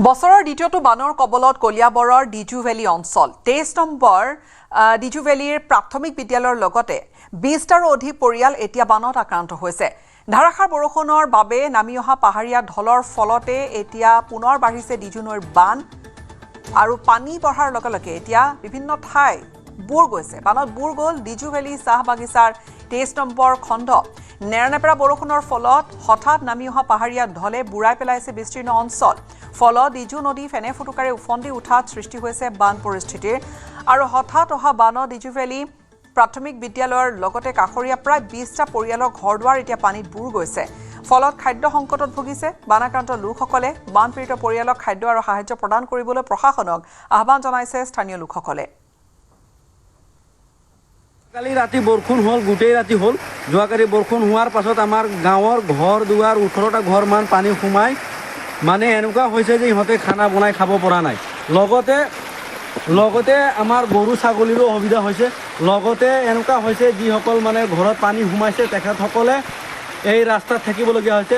বছৰৰ দ্বিতীয়টো বানৰ কবলত কলিয়াবৰৰ ডিজু ভেলী অঞ্চল 23 নম্বৰ ডিজু ভেলীৰ প্ৰাথমিক বিদ্যালয়ৰ লগতে 20টাৰো অধিক পৰিয়াল এতিয়া বানত আক্ৰান্ত হৈছে। ধাৰাসাৰ বৰষুণৰ বাবে নামি অহা পাহাৰীয়া ঢলৰ ফলতে এতিয়া পুনৰ বাঢ়িছে ডিজু নৈৰ বান আৰু পানী বঢ়াৰ লগে লগে এতিয়া বিভিন্ন ঠাই বুৰ গৈছে। বানত বুৰ গ'ল ডিজু ভেলী চাহ বাগিচাৰ 23 নম্বৰ খণ্ড। নেৰানেপেৰা বৰষুণৰ ফলত হঠাৎ নামি অহা পাহাৰীয়া ঢলে বুৰাই পেলাইছে বিস্তীৰ্ণ অঞ্চল। ফলত ডিজু নদী ফেনে ফুটুকাৰে উফন্দি উঠাত সৃষ্টি হৈছে বান পৰিস্থিতিৰ আৰু হঠাৎ অহা বানত ডিজু ভেলী প্ৰাথমিক বিদ্যালয়ৰ লগতে কাষৰীয়া প্ৰায় 20টা পৰিয়ালৰ ঘৰদুৱাৰ এতিয়া পানীত বুৰ গৈছে। ফলত খাদ্য সংকটত ভুগিছে বানাক্ৰান্ত লোকসকলে। বানপীড়িত পৰিয়ালক খাদ্য আৰু সাহায্য প্ৰদান কৰিবলৈ প্ৰশাসনক আহ্বান জনাইছে স্থানীয় লোকসকলে। কালি ৰাতি বৰষুণ হ'ল, গোটেই ৰাতি হ'ল। যোৱাকালি বৰষুণ হোৱাৰ পাছত আমাৰ গাঁৱৰ ঘৰ দুৱাৰ 18টা ঘৰমান পানী সোমাই মানে এনেকুৱা হৈছে যে ইহঁতে খানা বনাই খাব পৰা নাই। লগতে আমাৰ গৰু ছাগলীৰো অসুবিধা হৈছে। লগতে এনেকুৱা হৈছে যিসকল মানে ঘৰত পানী সোমাইছে তেখেতসকলে এই ৰাস্তাত থাকিবলগীয়া হৈছে।